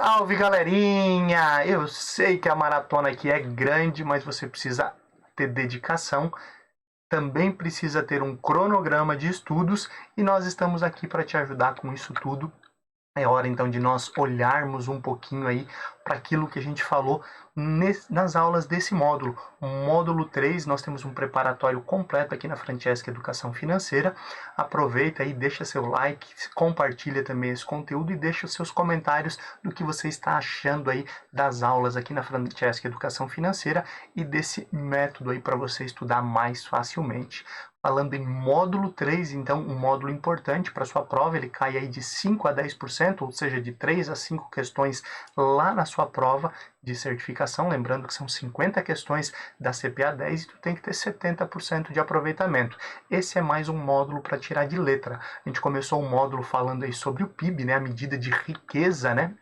Salve, galerinha! Eu sei que a maratona aqui é grande, mas você precisa ter dedicação, também precisa ter um cronograma de estudos e nós estamos aqui para te ajudar com isso tudo. É hora então de nós olharmos um pouquinho aí para aquilo que a gente falou nas aulas desse módulo. Módulo 3, nós temos um preparatório completo aqui na Francesca Educação Financeira. Aproveita aí, deixa seu like, compartilha também esse conteúdo e deixa os seus comentários do que você está achando aí das aulas aqui na Francesca Educação Financeira e desse método aí para você estudar mais facilmente. Falando em módulo 3, então, um módulo importante para sua prova, ele cai aí de 5 a 10%, ou seja, de 3 a 5 questões lá na sua prova de certificação, lembrando que são 50 questões da CPA 10 e tu tem que ter 70% de aproveitamento. Esse é mais um módulo para tirar de letra. A gente começou o módulo falando aí sobre o PIB, né, a medida de riqueza, né,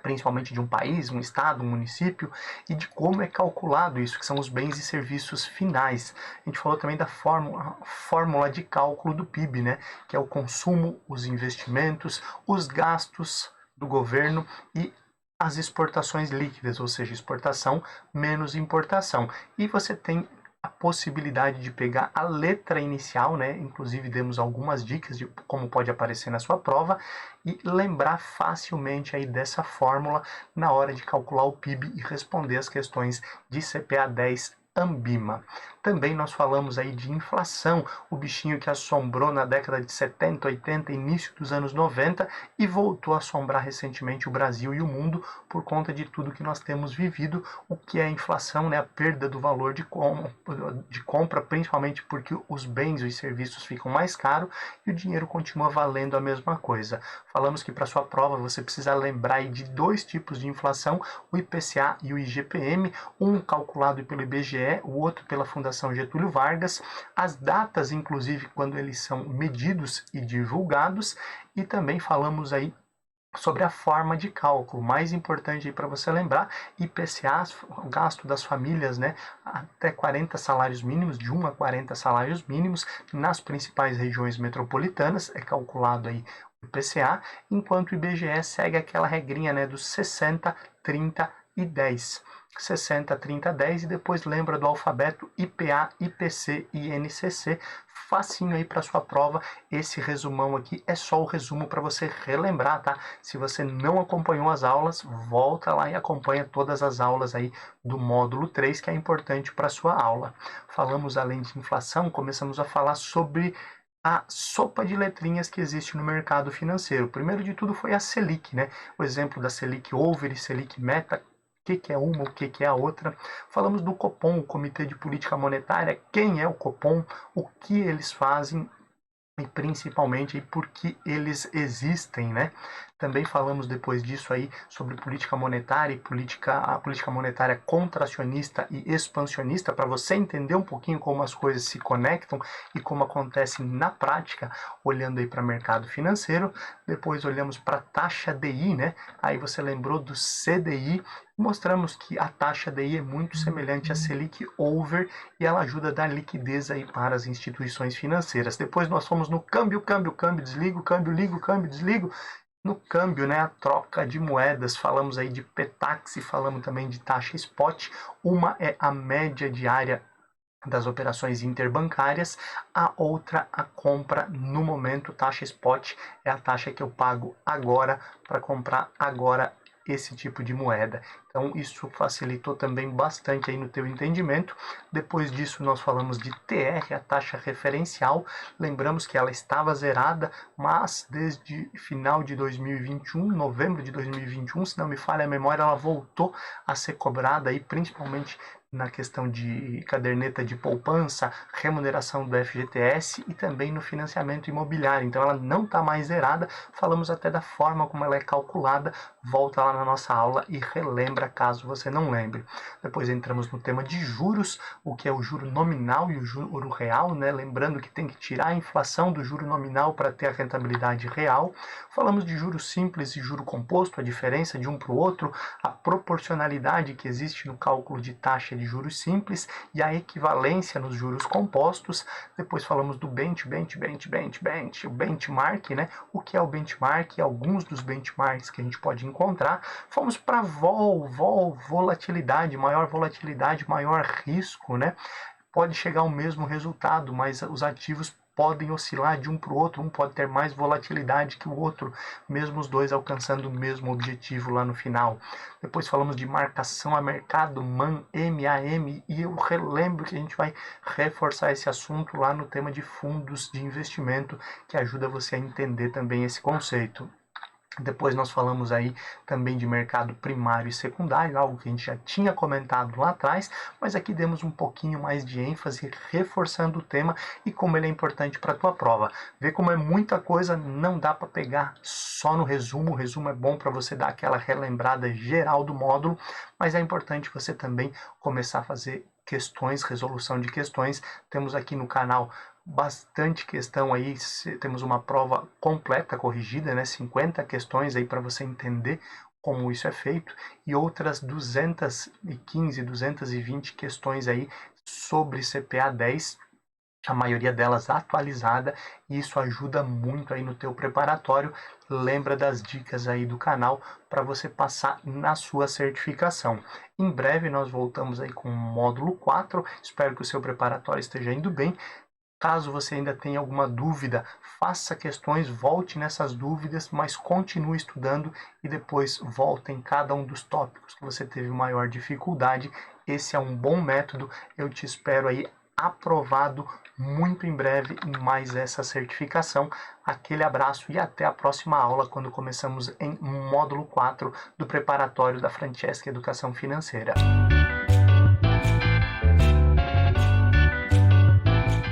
principalmente de um país, um estado, um município, e de como é calculado isso, que são os bens e serviços finais. A gente falou também da fórmula de cálculo do PIB, né, que é o consumo, os investimentos, os gastos do governo e as exportações líquidas, ou seja, exportação menos importação. E você tem a possibilidade de pegar a letra inicial, né? Inclusive demos algumas dicas de como pode aparecer na sua prova e lembrar facilmente aí dessa fórmula na hora de calcular o PIB e responder as questões de CPA 10 Ambima. Também nós falamos aí de inflação, o bichinho que assombrou na década de 70, 80, início dos anos 90 e voltou a assombrar recentemente o Brasil e o mundo por conta de tudo que nós temos vivido. O que é a inflação, né? A perda do valor de compra, principalmente porque os bens e os serviços ficam mais caros e o dinheiro continua valendo a mesma coisa. Falamos que para sua prova você precisa lembrar aí de dois tipos de inflação, o IPCA e o IGPM, um calculado pelo IBGE, o outro pela Fundação Getúlio Vargas, as datas, inclusive, quando eles são medidos e divulgados, e também falamos aí sobre a forma de cálculo, mais importante para você lembrar, IPCA, o gasto das famílias, né, até 40 salários mínimos, de 1 a 40 salários mínimos, nas principais regiões metropolitanas, é calculado aí o IPCA, enquanto o IBGE segue aquela regrinha, né, dos 60, 30 e 10. 60, 30, 10 e depois lembra do alfabeto IPA, IPC e INCC. Facinho aí para sua prova. Esse resumão aqui é só o resumo para você relembrar, tá? Se você não acompanhou as aulas, volta lá e acompanha todas as aulas aí do módulo 3, que é importante para sua aula. Falamos além de inflação, começamos a falar sobre a sopa de letrinhas que existe no mercado financeiro. O primeiro de tudo foi a Selic, né? O exemplo da Selic Over e Selic Meta, o que é uma, o que é a outra. Falamos do Copom, o Comitê de Política Monetária, quem é o Copom, o que eles fazem e principalmente por que eles existem, né? Também falamos depois disso aí sobre política monetária e a política monetária contracionista e expansionista, para você entender um pouquinho como as coisas se conectam e como acontecem na prática, olhando aí para o mercado financeiro. Depois olhamos para a taxa DI, né? Aí você lembrou do CDI. Mostramos que a taxa DI é muito semelhante à Selic Over e ela ajuda a dar liquidez aí para as instituições financeiras. Depois nós fomos no câmbio, desligo, câmbio, ligo, câmbio, desligo. No câmbio, né, a troca de moedas, falamos aí de Petax e falamos também de taxa spot. Uma é a média diária das operações interbancárias, a outra a compra no momento, taxa spot é a taxa que eu pago agora para comprar agora esse tipo de moeda. Então isso facilitou também bastante aí no teu entendimento. Depois disso nós falamos de TR, a taxa referencial. Lembramos que ela estava zerada, mas desde final de 2021, novembro de 2021, se não me falha a memória, ela voltou a ser cobrada aí, principalmente na questão de caderneta de poupança, remuneração do FGTS e também no financiamento imobiliário. Então ela não está mais zerada, falamos até da forma como ela é calculada, volta lá na nossa aula e relembra caso você não lembre. Depois entramos no tema de juros, o que é o juro nominal e o juro real, né? Lembrando que tem que tirar a inflação do juro nominal para ter a rentabilidade real. Falamos de juro simples e juro composto, a diferença de um para o outro, a proporcionalidade que existe no cálculo de taxa de juros simples e a equivalência nos juros compostos. Depois falamos do o benchmark, né? O que é o benchmark, alguns dos benchmarks que a gente pode encontrar. Fomos para volatilidade, maior risco, né? Pode chegar ao mesmo resultado, mas os ativos podem oscilar de um para o outro, um pode ter mais volatilidade que o outro, mesmo os dois alcançando o mesmo objetivo lá no final. Depois falamos de marcação a mercado, MAM, MAM, e eu relembro que a gente vai reforçar esse assunto lá no tema de fundos de investimento, que ajuda você a entender também esse conceito. Depois nós falamos aí também de mercado primário e secundário, algo que a gente já tinha comentado lá atrás, mas aqui demos um pouquinho mais de ênfase, reforçando o tema e como ele é importante para a tua prova. Vê como é muita coisa, não dá para pegar só no resumo. O resumo é bom para você dar aquela relembrada geral do módulo, mas é importante você também começar a fazer questões, resolução de questões. Temos aqui no canal bastante questão aí, temos uma prova completa, corrigida, né? 50 questões aí para você entender como isso é feito e outras 215, 220 questões aí sobre CPA 10, a maioria delas atualizada, e isso ajuda muito aí no teu preparatório. Lembra das dicas aí do canal para você passar na sua certificação. Em breve nós voltamos aí com o módulo 4, espero que o seu preparatório esteja indo bem. Caso você ainda tenha alguma dúvida, faça questões, volte nessas dúvidas, mas continue estudando e depois volte em cada um dos tópicos que você teve maior dificuldade. Esse é um bom método, eu te espero aí aprovado muito em breve em mais essa certificação. Aquele abraço e até a próxima aula, quando começamos em módulo 4 do preparatório da Francesca Educação Financeira.